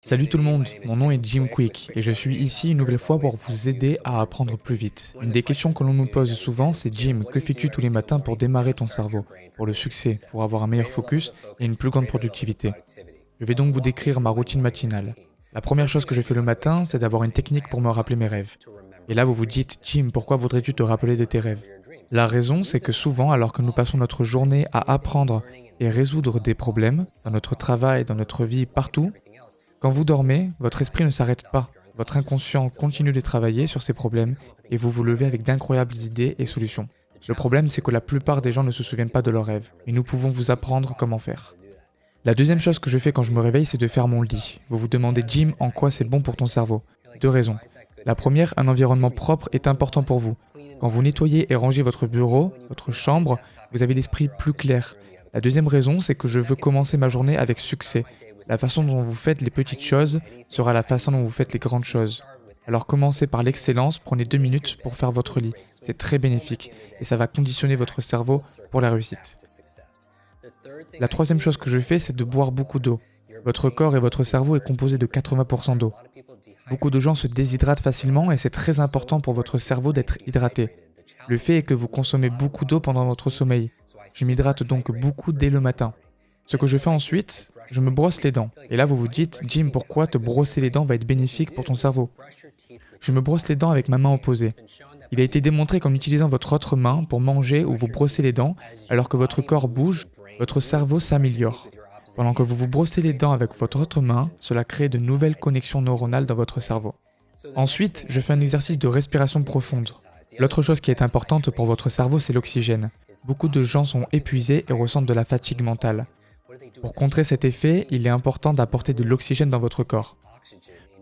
Salut tout le monde, mon nom est Jim Quick et je suis ici une nouvelle fois pour vous aider à apprendre plus vite. Une des questions que l'on nous pose souvent, c'est Jim, que fais-tu tous les matins pour démarrer ton cerveau, pour le succès, pour avoir un meilleur focus et une plus grande productivité? Je vais donc vous décrire ma routine matinale. La première chose que je fais le matin, c'est d'avoir une technique pour me rappeler mes rêves. Et là vous vous dites, Jim, pourquoi voudrais-tu te rappeler de tes rêves? La raison, c'est que souvent, alors que nous passons notre journée à apprendre et résoudre des problèmes, dans notre travail, dans notre vie, partout, quand vous dormez, votre esprit ne s'arrête pas. Votre inconscient continue de travailler sur ces problèmes et vous vous levez avec d'incroyables idées et solutions. Le problème, c'est que la plupart des gens ne se souviennent pas de leurs rêves, et nous pouvons vous apprendre comment faire. La deuxième chose que je fais quand je me réveille, c'est de faire mon lit. Vous vous demandez, Jim, en quoi c'est bon pour ton cerveau? Deux raisons. La première, un environnement propre est important pour vous. Quand vous nettoyez et rangez votre bureau, votre chambre, vous avez l'esprit plus clair. La deuxième raison, c'est que je veux commencer ma journée avec succès. La façon dont vous faites les petites choses sera la façon dont vous faites les grandes choses. Alors commencez par l'excellence, prenez 2 minutes pour faire votre lit. C'est très bénéfique et ça va conditionner votre cerveau pour la réussite. La troisième chose que je fais, c'est de boire beaucoup d'eau. Votre corps et votre cerveau est composé de 80% d'eau. Beaucoup de gens se déshydratent facilement et c'est très important pour votre cerveau d'être hydraté. Le fait est que vous consommez beaucoup d'eau pendant votre sommeil. Je m'hydrate donc beaucoup dès le matin. Ce que je fais ensuite, je me brosse les dents. Et là, vous vous dites, Jim, pourquoi te brosser les dents va être bénéfique pour ton cerveau? Je me brosse les dents avec ma main opposée. Il a été démontré qu'en utilisant votre autre main pour manger ou vous brosser les dents, alors que votre corps bouge, votre cerveau s'améliore. Pendant que vous vous brossez les dents avec votre autre main, cela crée de nouvelles connexions neuronales dans votre cerveau. Ensuite, je fais un exercice de respiration profonde. L'autre chose qui est importante pour votre cerveau, c'est l'oxygène. Beaucoup de gens sont épuisés et ressentent de la fatigue mentale. Pour contrer cet effet, il est important d'apporter de l'oxygène dans votre corps.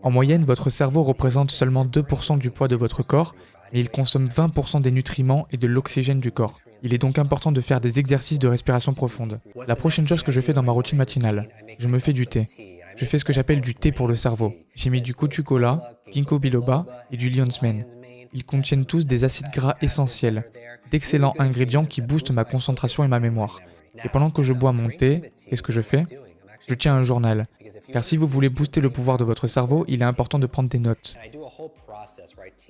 En moyenne, votre cerveau représente seulement 2% du poids de votre corps, mais il consomme 20% des nutriments et de l'oxygène du corps. Il est donc important de faire des exercices de respiration profonde. La prochaine chose que je fais dans ma routine matinale, je me fais du thé. Je fais ce que j'appelle du thé pour le cerveau. J'y mets du Gotu Kola, Ginkgo biloba et du Lion's Mane. Ils contiennent tous des acides gras essentiels, d'excellents ingrédients qui boostent ma concentration et ma mémoire. Et pendant que je bois mon thé, qu'est-ce que je fais? Je tiens un journal. Car si vous voulez booster le pouvoir de votre cerveau, il est important de prendre des notes.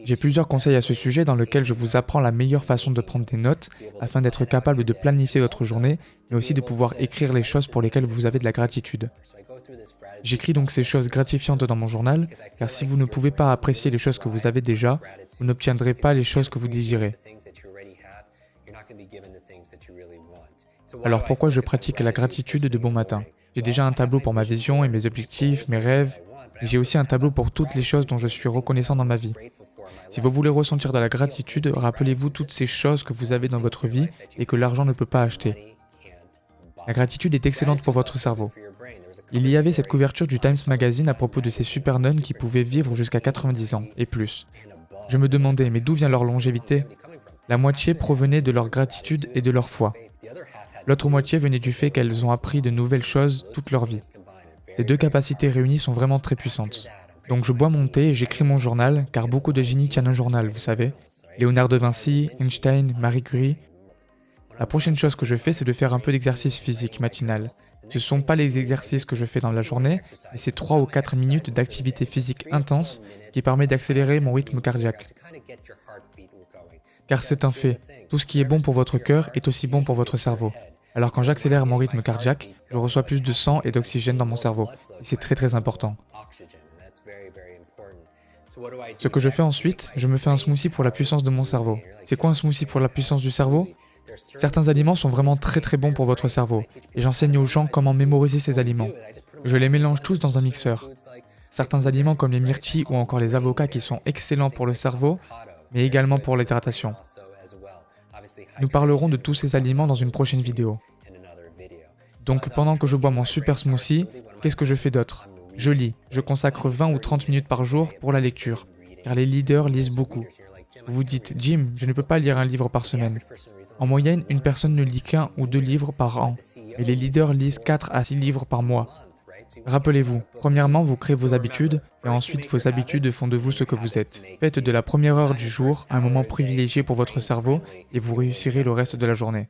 J'ai plusieurs conseils à ce sujet dans lesquels je vous apprends la meilleure façon de prendre des notes afin d'être capable de planifier votre journée, mais aussi de pouvoir écrire les choses pour lesquelles vous avez de la gratitude. J'écris donc ces choses gratifiantes dans mon journal, car si vous ne pouvez pas apprécier les choses que vous avez déjà, vous n'obtiendrez pas les choses que vous désirez. Alors pourquoi je pratique la gratitude de bon matin? J'ai déjà un tableau pour ma vision et mes objectifs, mes rêves, mais j'ai aussi un tableau pour toutes les choses dont je suis reconnaissant dans ma vie. Si vous voulez ressentir de la gratitude, rappelez-vous toutes ces choses que vous avez dans votre vie et que l'argent ne peut pas acheter. La gratitude est excellente pour votre cerveau. Il y avait cette couverture du Times Magazine à propos de ces super nonnes qui pouvaient vivre jusqu'à 90 ans et plus. Je me demandais, mais d'où vient leur longévité? La moitié provenait de leur gratitude et de leur foi. L'autre moitié venait du fait qu'elles ont appris de nouvelles choses toute leur vie. Ces deux capacités réunies sont vraiment très puissantes. Donc je bois mon thé et j'écris mon journal, car beaucoup de génies tiennent un journal, vous savez. Léonard de Vinci, Einstein, Marie Curie. La prochaine chose que je fais, c'est de faire un peu d'exercice physique matinal. Ce ne sont pas les exercices que je fais dans la journée, mais c'est 3 ou 4 minutes d'activité physique intense qui permet d'accélérer mon rythme cardiaque. Car c'est un fait, tout ce qui est bon pour votre cœur est aussi bon pour votre cerveau. Alors quand j'accélère mon rythme cardiaque, je reçois plus de sang et d'oxygène dans mon cerveau. Et c'est très très important. Ce que je fais ensuite, je me fais un smoothie pour la puissance de mon cerveau. C'est quoi un smoothie pour la puissance du cerveau? Certains aliments sont vraiment très très bons pour votre cerveau. Et j'enseigne aux gens comment mémoriser ces aliments. Je les mélange tous dans un mixeur. Certains aliments comme les myrtilles ou encore les avocats qui sont excellents pour le cerveau, mais également pour l'hydratation. Nous parlerons de tous ces aliments dans une prochaine vidéo. Donc pendant que je bois mon super smoothie, qu'est-ce que je fais d'autre? Je lis, je consacre 20 ou 30 minutes par jour pour la lecture, car les leaders lisent beaucoup. Vous vous dites, Jim, je ne peux pas lire un livre par semaine. En moyenne, une personne ne lit qu'un ou 2 livres par an, et les leaders lisent 4 à 6 livres par mois. Rappelez-vous, premièrement, vous créez vos habitudes, et ensuite vos habitudes font de vous ce que vous êtes. Faites de la première heure du jour un moment privilégié pour votre cerveau, et vous réussirez le reste de la journée.